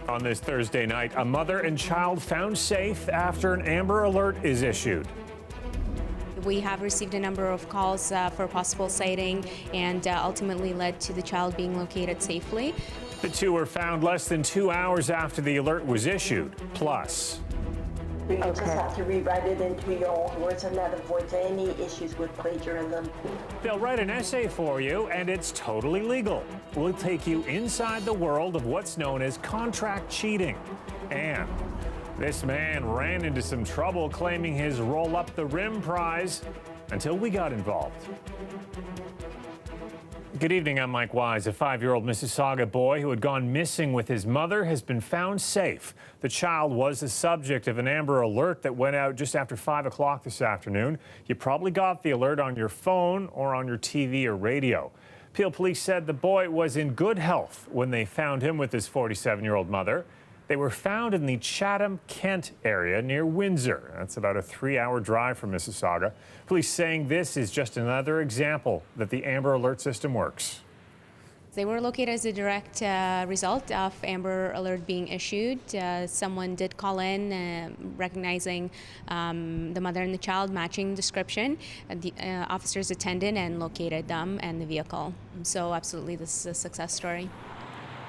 On this Thursday night, a mother and child found safe after an Amber Alert is issued. We have received a number of calls for possible sighting and ultimately led to the child being located safely. The two were found less than 2 hours after the alert was issued. Plus, you just have to rewrite it into your own words, and that avoids any issues with plagiarism. they'll write an essay for you, and it's totally legal. We'll take you inside the world of what's known as contract cheating. And this man ran into some trouble claiming his Roll Up the Rim prize until we got involved. Good evening, I'm Mike Wise. A 5-year-old Mississauga boy who had gone missing with his mother has been found safe. The child was the subject of an Amber Alert that went out just after 5 o'clock this afternoon. You probably got the alert on your phone or on your TV or radio. Peel Police said the boy was in good health when they found him with his 47-year-old mother. They were found in the Chatham-Kent area near Windsor. That's about a 3-hour drive from Mississauga. Police saying this is just another example that the Amber Alert system works. They were located as a direct result of Amber Alert being issued. Someone did call in recognizing the mother and the child matching description. The officers attended and located them and the vehicle. So absolutely, this is a success story.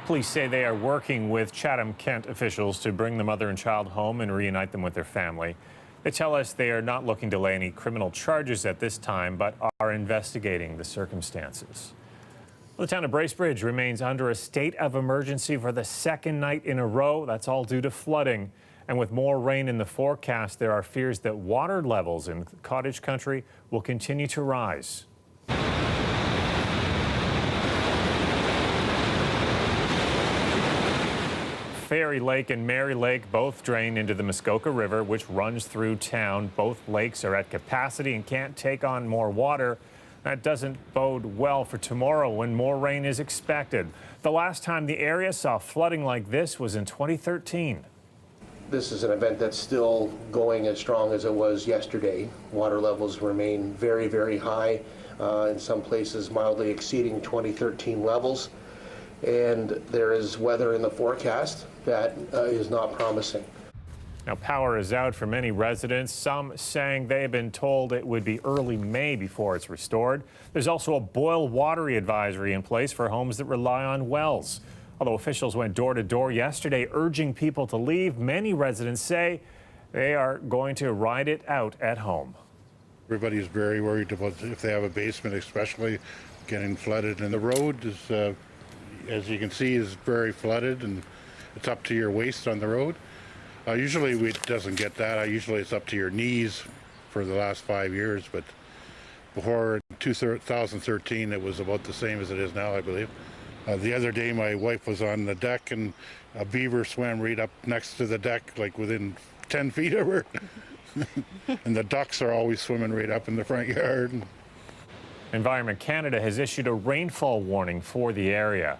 Police say they are working with Chatham-Kent officials to bring the mother and child home and reunite them with their family. They tell us they are not looking to lay any criminal charges at this time, but are investigating the circumstances. The town of Bracebridge remains under a state of emergency for the second night in a row. That's all due to flooding. And with more rain in the forecast, there are fears that water levels in cottage country will continue to rise. Fairy Lake and Mary Lake both drain into the Muskoka River, which runs through town. Both lakes are at capacity and can't take on more water. That doesn't bode well for tomorrow when more rain is expected. The last time the area saw flooding like this was in 2013. This is an event that's still going as strong as it was yesterday. Water levels remain very, very high, in some places mildly exceeding 2013 levels. And there is weather in the forecast that is not promising. Now, power is out for many residents, some saying they have been told it would be early May before it's restored. There's also a boil water advisory in place for homes that rely on wells. Although officials went door to door yesterday urging people to leave, many residents say they are going to ride it out at home. Everybody's very worried about if they have a basement, especially getting flooded. And the road is, as you can see, is very flooded, and it's up to your waist on the road. Usually it doesn't get that. Usually it's up to your knees for the last 5 years, but before 2013 it was about the same as it is now, I believe. The other day my wife was on the deck and a beaver swam right up next to the deck, like within 10 feet of her. And the ducks are always swimming right up in the front yard. Environment Canada has issued a rainfall warning for the area.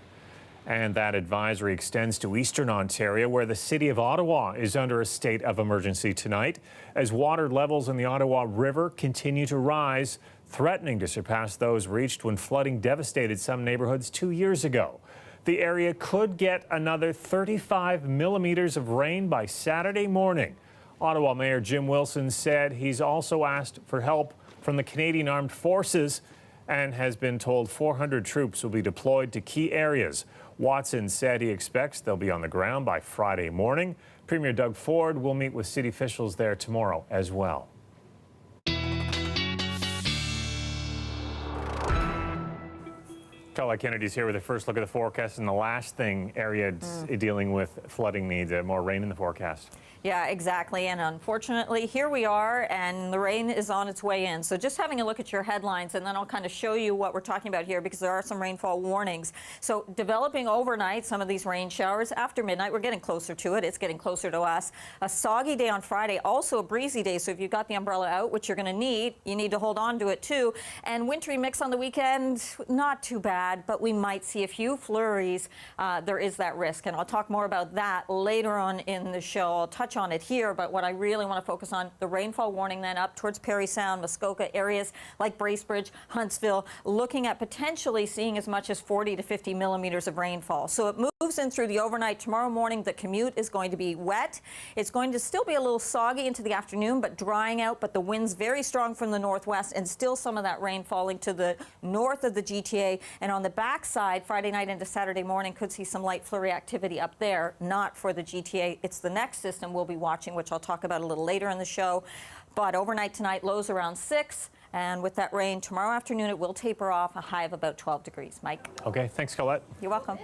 And that advisory extends to eastern Ontario, where the city of Ottawa is under a state of emergency tonight as water levels in the Ottawa River continue to rise, threatening to surpass those reached when flooding devastated some neighborhoods 2 years ago. The area could get another 35 millimeters of rain by Saturday morning. Ottawa Mayor Jim Wilson said he's also asked for help from the Canadian Armed Forces and has been told 400 troops will be deployed to key areas. Watson said he expects they'll be on the ground by Friday morning. Premier Doug Ford will meet with city officials there tomorrow as well. Carla Kennedy's here with a first look at the forecast, and the last thing areas dealing with flooding needs more rain in the forecast. Yeah, exactly. And unfortunately, here we are, and the rain is on its way in. So just having a look at your headlines, and then I'll kind of show you what we're talking about here, because there are some rainfall warnings. So developing overnight, some of these rain showers after midnight. We're getting closer to it. It's getting closer to us. A soggy day on Friday, also a breezy day. So if you've got the umbrella out, which you're going to need, you need to hold on to it too. And wintry mix on the weekend, not too bad. bad, but we might see a few flurries. There is that risk, and I'll talk more about that later on in the show. I'll touch on it here, but what I really want to focus on, the rainfall warning then up towards Parry Sound, Muskoka, areas like Bracebridge, Huntsville, looking at potentially seeing as much as 40 to 50 millimeters of rainfall. So it moves in through the overnight. Tomorrow morning, the commute is going to be wet. It's going to still be a little soggy into the afternoon, but drying out, but the wind's very strong from the northwest, and still some of that rain falling to the north of the GTA. And on the backside, Friday night into Saturday morning, could see some light flurry activity up there, not for the GTA. It's the next system we'll be watching, which I'll talk about a little later in the show. But overnight tonight, lows around 6. And with that rain, tomorrow afternoon, it will taper off, a high of about 12 degrees. Mike? Okay, thanks, Colette. You're welcome.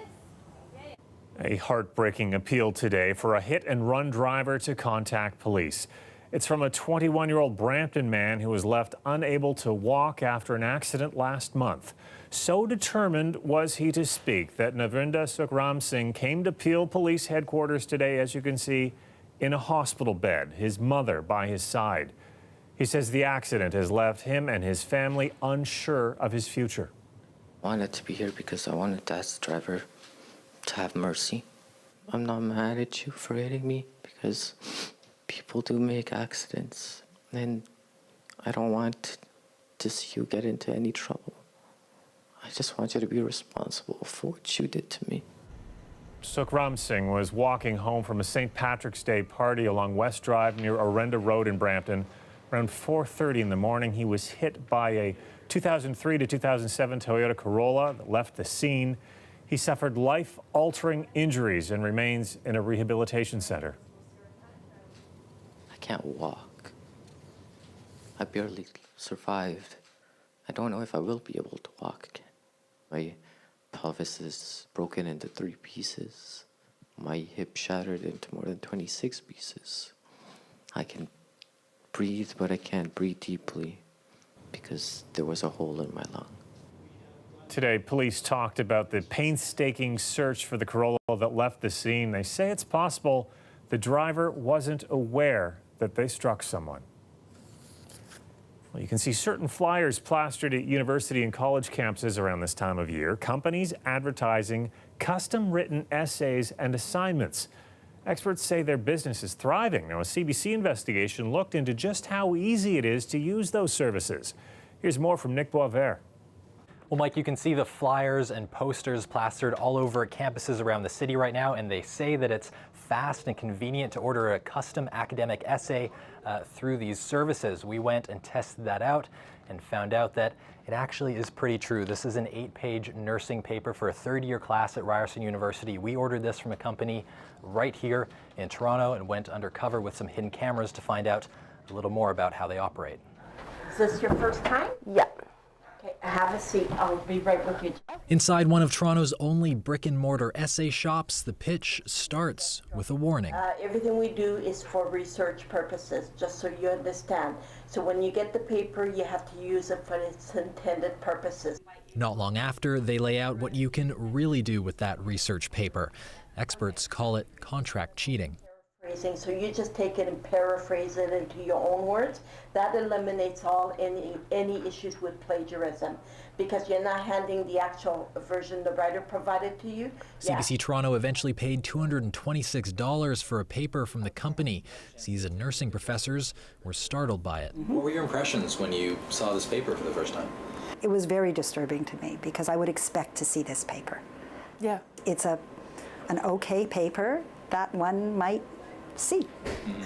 A heartbreaking appeal today for a hit-and-run driver to contact police. It's from a 21-year-old Brampton man who was left unable to walk after an accident last month. So determined was he to speak that Navinda Sukram Singh came to Peel Police Headquarters today, as you can see, in a hospital bed, his mother by his side. He says the accident has left him and his family unsure of his future. I wanted to be here because I wanted to ask the driver to have mercy. I'm not mad at you for hitting me because people do make accidents, and I don't want to see you get into any trouble. I just want you to be responsible for what you did to me. Sukram Singh was walking home from a St. Patrick's Day party along West Drive near Orenda Road in Brampton. Around 4:30 in the morning, he was hit by a 2003 to 2007 Toyota Corolla that left the scene. He suffered life-altering injuries and remains in a rehabilitation center. I can't walk. I barely survived. I don't know if I will be able to walk again. My pelvis is broken into 3 pieces. My hip shattered into more than 26 pieces. I can breathe, but I can't breathe deeply because there was a hole in my lung. Today, police talked about the painstaking search for the Corolla that left the scene. They say it's possible the driver wasn't aware that they struck someone. Well, you can see certain flyers plastered at university and college campuses around this time of year. Companies advertising custom-written essays and assignments. Experts say their business is thriving. Now, a CBC investigation looked into just how easy it is to use those services. Here's more from Nick Boisvert. Well, Mike, you can see the flyers and posters plastered all over campuses around the city right now, and they say that it's fast and convenient to order a custom academic essay through these services. We went and tested that out and found out that it actually is pretty true. This is an 8-page nursing paper for a third-year class at Ryerson University. We ordered this from a company right here in Toronto and went undercover with some hidden cameras to find out a little more about how they operate. Is this your first time? Yeah. Okay, have a seat. I'll be right with you. Inside one of Toronto's only brick-and-mortar essay shops, the pitch starts with a warning. Everything we do is for research purposes, just so you understand. So when you get the paper, you have to use it for its intended purposes. Not long after, they lay out what you can really do with that research paper. Experts call it contract cheating. So you just take it and paraphrase it into your own words. That eliminates any issues with plagiarism, because you're not handing the actual version the writer provided to you. CBC Toronto eventually paid $226 for a paper from the company. Seasoned nursing professors were startled by it. What were your impressions when you saw this paper for the first time? It was very disturbing to me because I would expect to see this paper. Yeah. It's an okay paper that one might see.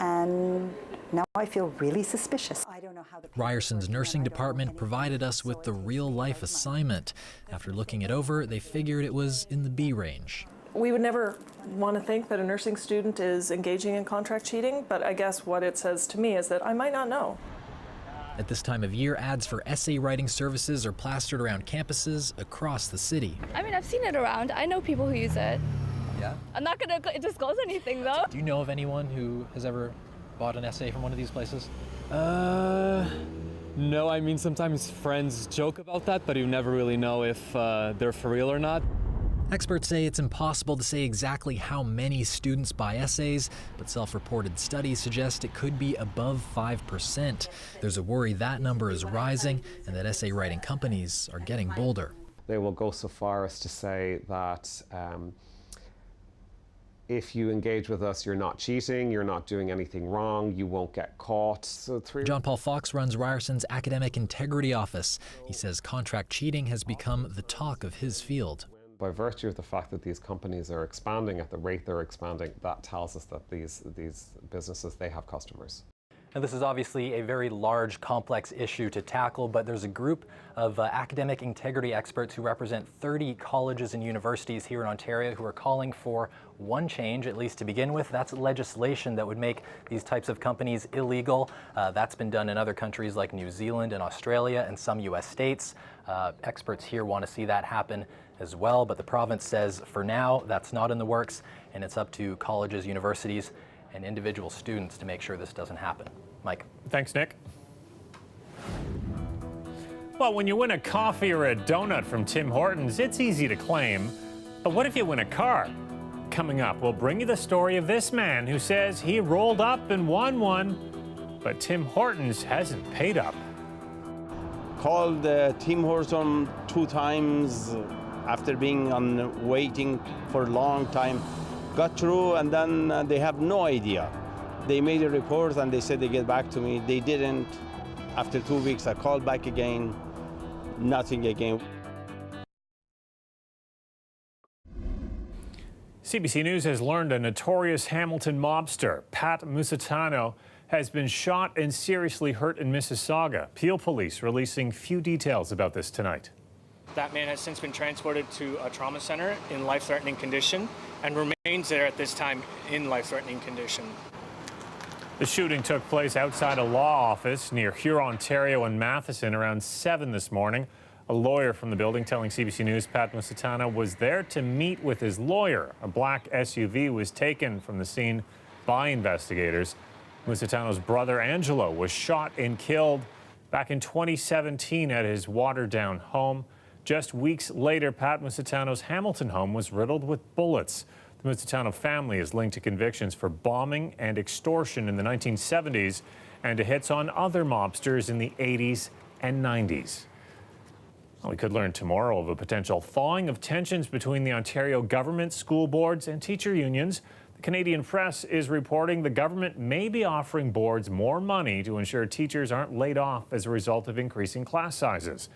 And now I feel really suspicious. I don't know how the Ryerson's nursing department provided us with the real-life assignment. After looking it over, they figured it was in the B range. We would never want to think that a nursing student is engaging in contract cheating, but I guess what it says to me is that I might not know. At this time of year, ads for essay writing services are plastered around campuses across the city. I mean, I've seen it around. I know people who use it. Yeah? I'm not going to disclose anything, though. Do you know of anyone who has ever bought an essay from one of these places? No, I mean, sometimes friends joke about that, but you never really know if they're for real or not. Experts say it's impossible to say exactly how many students buy essays, but self-reported studies suggest it could be above 5%. There's a worry that number is rising and that essay writing companies are getting bolder. They will go so far as to say that if you engage with us, you're not cheating, you're not doing anything wrong, you won't get caught. So John Paul Fox runs Ryerson's Academic Integrity Office. He says contract cheating has become the talk of his field. By virtue of the fact that these companies are expanding at the rate they're expanding, that tells us that these businesses, they have customers. Now, this is obviously a very large, complex issue to tackle, but there's a group of academic integrity experts who represent 30 colleges and universities here in Ontario who are calling for one change, at least to begin with. That's legislation that would make these types of companies illegal. That's been done in other countries like New Zealand and Australia and some U.S. states. Experts here want to see that happen as well, but the province says for now that's not in the works, and it's up to colleges, universities, and individual students to make sure this doesn't happen. Mike. Thanks, Nick. Well, when you win a coffee or a donut from Tim Hortons, it's easy to claim. But what if you win a car? Coming up, we'll bring you the story of this man who says he rolled up and won one, but Tim Hortons hasn't paid up. Called Tim Hortons 2 times after being on waiting for a long time. Got through, and then they have no idea. They made a report and they said they get back to me. They didn't. After 2 weeks, I called back again. Nothing again. CBC News has learned a notorious Hamilton mobster, Pat Musitano, has been shot and seriously hurt in Mississauga. Peel Police releasing few details about this tonight. That man has since been transported to a trauma center in life-threatening condition and remains there at this time in life-threatening condition. The shooting took place outside a law office near Huron, Ontario and Matheson around 7 this morning. A lawyer from the building telling CBC News Pat Musitano was there to meet with his lawyer. A black SUV was taken from the scene by investigators. Musitano's brother Angelo was shot and killed back in 2017 at his Waterdown home. Just weeks later, Pat Musitano's Hamilton home was riddled with bullets. The Musitano family is linked to convictions for bombing and extortion in the 1970s and to hits on other mobsters in the 80s and 90s. Well, we could learn tomorrow of a potential thawing of tensions between the Ontario government, school boards and teacher unions. The Canadian Press is reporting the government may be offering boards more money to ensure teachers aren't laid off as a result of increasing class sizes.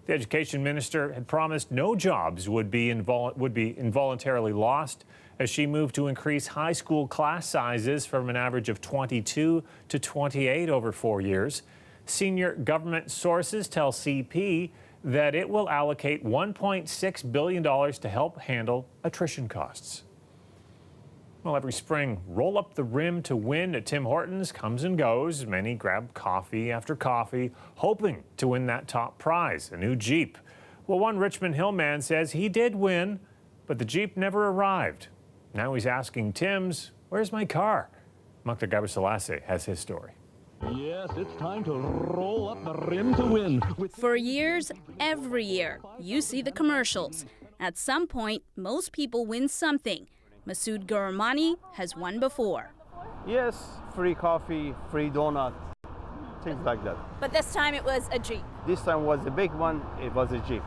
The education minister had promised no jobs would be involuntarily lost as she moved to increase high school class sizes from an average of 22 to 28 over 4 years. Senior government sources tell CP that it will allocate $1.6 billion to help handle attrition costs. Well, every spring, roll up the rim to win at Tim Hortons comes and goes. Many grab coffee after coffee, hoping to win that top prize, a new Jeep. Well, one Richmond Hill man says he did win, but the Jeep never arrived. Now he's asking Tim's, where's my car? Mukhtar Gabriselassie has his story. Yes, it's time to roll up the rim to win. For years, every year, you see the commercials. At some point, most people win something. Masood Ghuramani has won before. Yes, free coffee, free donut, things like that. But this time it was a Jeep. This time was a big one, it was a Jeep.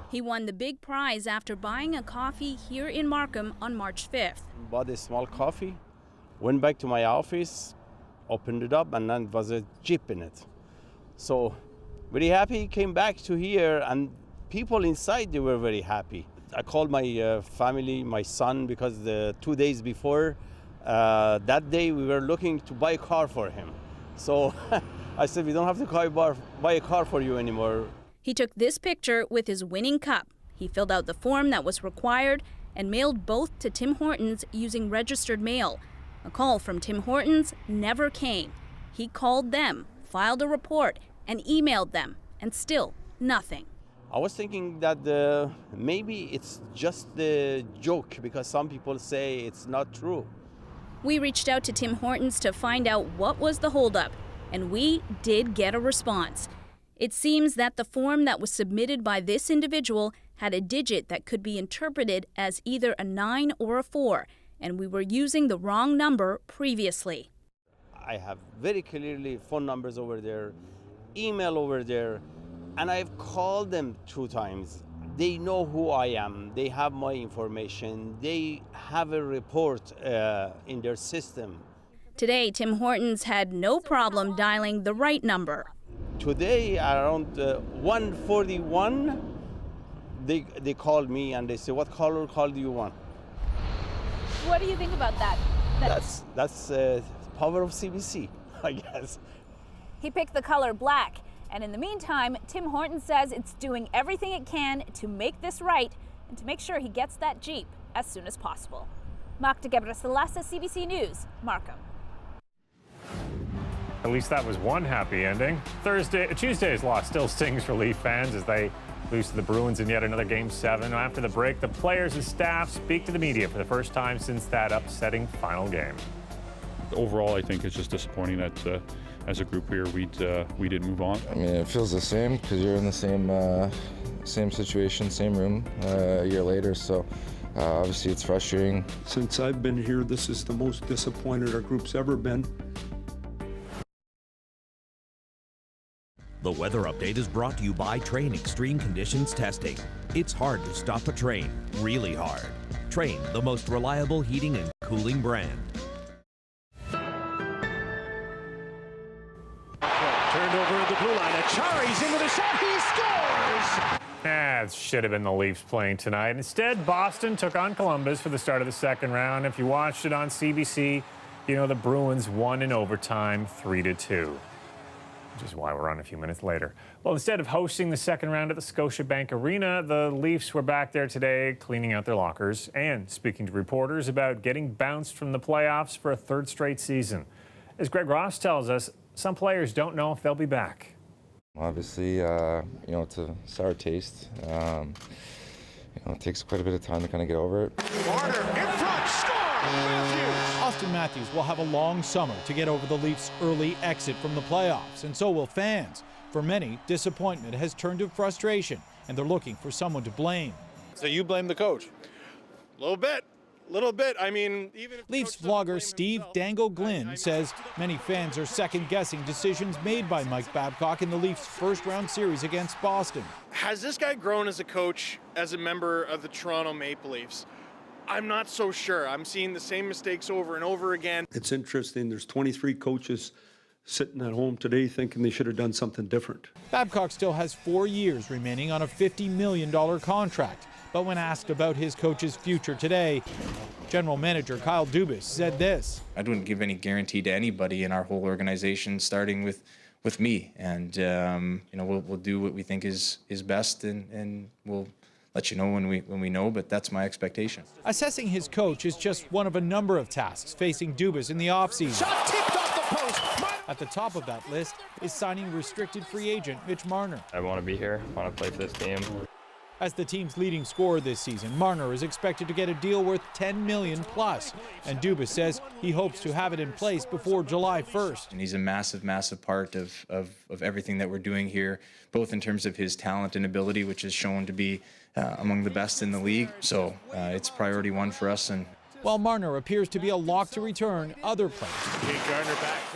He won the big prize after buying a coffee here in Markham on March 5th. Bought a small coffee, went back to my office, opened it up, and then it was a Jeep in it. So, very happy, came back to here, and people inside, they were very happy. I called my family, my son, because 2 days before that day we were looking to buy a car for him. So I said, we don't have to buy a car for you anymore. He took this picture with his winning cup. He filled out the form that was required and mailed both to Tim Hortons using registered mail. A call from Tim Hortons never came. He called them, filed a report, and emailed them, and still nothing. I was thinking that maybe it's just a joke because some people say it's not true. We reached out to Tim Hortons to find out what was the holdup, and we did get a response. It seems that the form that was submitted by this individual had a digit that could be interpreted as either a 9 or a 4, and we were using the wrong number previously. I have very clearly phone numbers over there, email over there, and I've called them 2 times. they know who I am. They have my information. They have a report in their system. Today, Tim Hortons had no problem dialing the right number. Today, around 1:41, they called me and they said, "What color call do you want?" What do you think about that? That's power of CBC, I guess. He picked the color black. And in the meantime, Tim Hortons says it's doing everything it can to make this right and to make sure he gets that Jeep as soon as possible. Magda Gebrselassie, CBC News, Markham. At least that was one happy ending. Tuesday's loss still stings for Leaf fans as they lose to the Bruins in yet another Game 7. After the break, the players and staff speak to the media for the first time since that upsetting final game. Overall, I think it's just disappointing that as a group here, we didn't move on. I mean, it feels the same because you're in the same situation, same room a year later. So obviously, it's frustrating. Since I've been here, this is the most disappointed our group's ever been. The weather update is brought to you by Train Extreme Conditions Testing. It's hard to stop a train, really hard. Train, the most reliable heating and cooling brand. Turned over at the blue line. Achari's into the shot. He scores! It should have been the Leafs playing tonight. Instead, Boston took on Columbus for the start of the second round. If you watched it on CBC, you know the Bruins won in overtime 3-2. Which is why we're on a few minutes later. Well, instead of hosting the second round at the Scotiabank Arena, the Leafs were back there today cleaning out their lockers and speaking to reporters about getting bounced from the playoffs for a third straight season. As Greg Ross tells us, some players don't know if they'll be back. Obviously, it's a sour taste. It takes quite a bit of time to kind of get over it. Marner in front, score! Matthews! Austin Matthews will have a long summer to get over the Leafs' early exit from the playoffs, and so will fans. For many, disappointment has turned to frustration, and they're looking for someone to blame. So you blame the coach? A little bit. I mean, even if Leafs vlogger Steve Dangle Glynn says many fans are second-guessing decisions made by Mike Babcock in the Leafs' first-round series against Boston. Has this guy grown as a coach, as a member of the Toronto Maple Leafs? I'm not so sure. I'm seeing the same mistakes over and over again. It's interesting. There's 23 coaches sitting at home today thinking they should have done something different. Babcock still has 4 years remaining on a $50 million contract. But when asked about his coach's future today, General Manager Kyle Dubas said this. I wouldn't give any guarantee to anybody in our whole organization, starting with me. And we'll do what we think is best, and we'll let you know when we know. But that's my expectation. Assessing his coach is just one of a number of tasks facing Dubas in the offseason. Shot tipped off the post. At the top of that list is signing restricted free agent Mitch Marner. I want to be here. I want to play for this team. As the team's leading scorer this season, Marner is expected to get a deal worth $10 million plus, and Dubas says he hopes to have it in place before July 1st. And he's a massive, massive part of everything that we're doing here, both in terms of his talent and ability, which is shown to be among the best in the league. So it's priority one for us. And while Marner appears to be a lock to return, other players,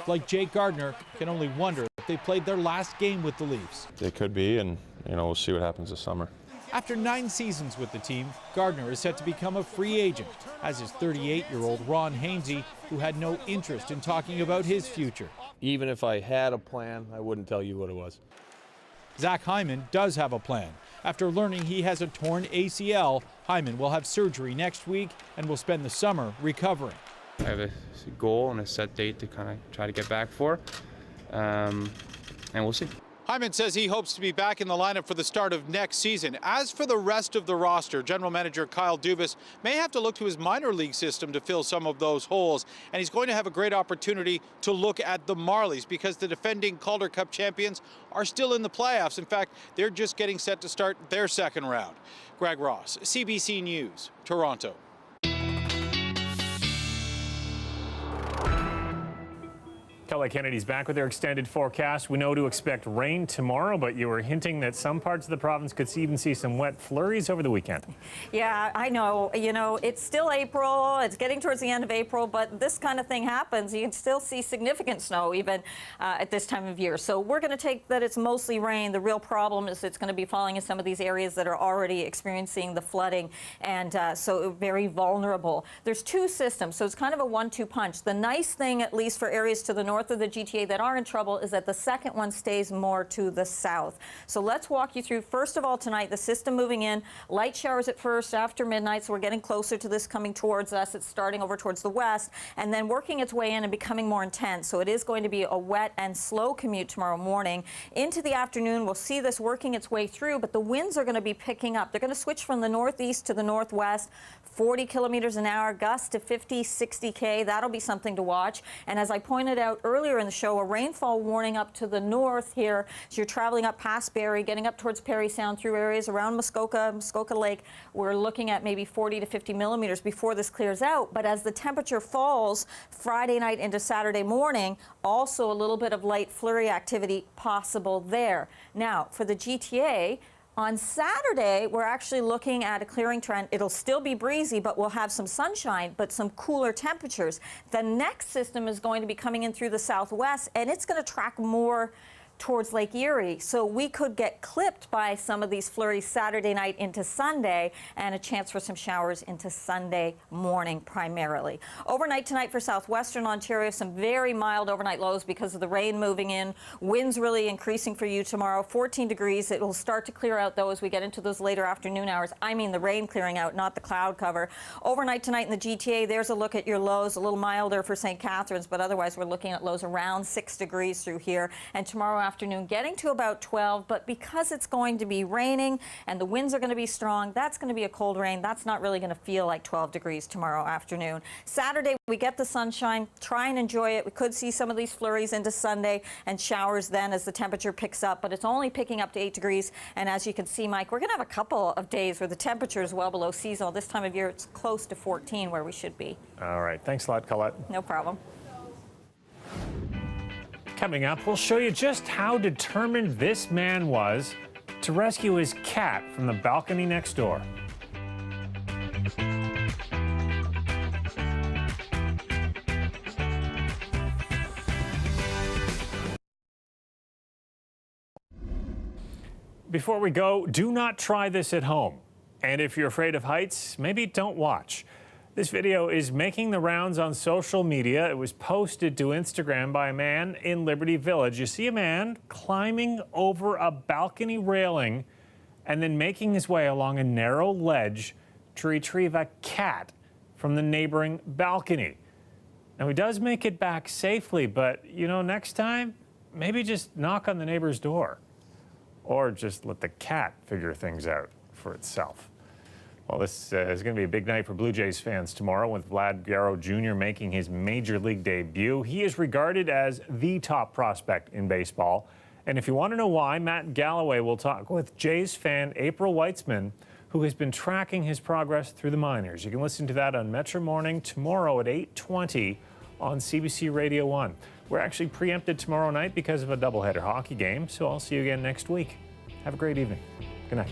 like Jake Gardiner, can only wonder if they played their last game with the Leafs. They could be, and we'll see what happens this summer. After 9 seasons with the team, Gardner is set to become a free agent, as is 38-year-old Ron Hainsey, who had no interest in talking about his future. Even if I had a plan, I wouldn't tell you what it was. Zach Hyman does have a plan. After learning he has a torn ACL, Hyman will have surgery next week and will spend the summer recovering. I have a goal and a set date to kind of try to get back for, and we'll see. Hyman says he hopes to be back in the lineup for the start of next season. As for the rest of the roster, General Manager Kyle Dubas may have to look to his minor league system to fill some of those holes, and he's going to have a great opportunity to look at the Marlies because the defending Calder Cup champions are still in the playoffs. In fact, they're just getting set to start their second round. Greg Ross, CBC News, Toronto. Kelly Kennedy's back with their extended forecast. We know to expect rain tomorrow, but you were hinting that some parts of the province could even see some wet flurries over the weekend. Yeah, I know. You know, it's still April. It's getting towards the end of April, but this kind of thing happens. You can still see significant snow even at this time of year. So we're going to take that it's mostly rain. The real problem is it's going to be falling in some of these areas that are already experiencing the flooding, and so very vulnerable. There's two systems, so it's kind of a 1-2 punch. The nice thing, at least for areas to the north of the GTA that are in trouble, is that the second one stays more to the south. So let's walk you through, first of all, tonight, the system moving in. Light showers at first after midnight, so we're getting closer to this coming towards us. It's starting over towards the west and then working its way in and becoming more intense. So it is going to be a wet and slow commute tomorrow morning. Into the afternoon, we'll see this working its way through, but the winds are going to be picking up. They're going to switch from the northeast to the northwest, 40 kilometers an hour, gusts to 50, 60K. That'll be something to watch. And as I pointed out earlier in the show, a rainfall warning up to the north here. So you're traveling up past Barrie, getting up towards Parry Sound through areas around Muskoka Lake. We're looking at maybe 40 to 50 millimeters before this clears out. But as the temperature falls Friday night into Saturday morning, also a little bit of light flurry activity possible there. Now, for the GTA, on Saturday, we're actually looking at a clearing trend. It'll still be breezy, but we'll have some sunshine, but some cooler temperatures. The next system is going to be coming in through the southwest, and it's going to track more towards Lake Erie. So we could get clipped by some of these flurries Saturday night into Sunday, and a chance for some showers into Sunday morning primarily. Overnight tonight for southwestern Ontario, some very mild overnight lows because of the rain moving in. Winds really increasing for you tomorrow, 14 degrees. It will start to clear out though as we get into those later afternoon hours. I mean the rain clearing out, not the cloud cover. Overnight tonight in the GTA, there's a look at your lows, a little milder for St. Catharines, but otherwise we're looking at lows around 6 degrees through here. And tomorrow afternoon getting to about 12, but because it's going to be raining and the winds are going to be strong, that's going to be a cold rain. That's not really going to feel like 12 degrees tomorrow afternoon. Saturday, we get the sunshine. Try and enjoy it. We could see some of these flurries into Sunday and showers then as the temperature picks up, but it's only picking up to 8 degrees. And as you can see, Mike, we're going to have a couple of days where the temperature is well below seasonal. This time of year, it's close to 14 where we should be. All right. Thanks a lot, Colette. No problem. Coming up, we'll show you just how determined this man was to rescue his cat from the balcony next door. Before we go, do not try this at home. And if you're afraid of heights, maybe don't watch. This video is making the rounds on social media. It was posted to Instagram by a man in Liberty Village. You see a man climbing over a balcony railing and then making his way along a narrow ledge to retrieve a cat from the neighboring balcony. Now, he does make it back safely, but, you know, next time, maybe just knock on the neighbor's door or just let the cat figure things out for itself. Well, this is going to be a big night for Blue Jays fans tomorrow with Vlad Guerrero Jr. making his major league debut. He is regarded as the top prospect in baseball. And if you want to know why, Matt Galloway will talk with Jays fan April Weitzman, who has been tracking his progress through the minors. You can listen to that on Metro Morning tomorrow at 8:20 on CBC Radio 1. We're actually preempted tomorrow night because of a doubleheader hockey game, so I'll see you again next week. Have a great evening. Good night.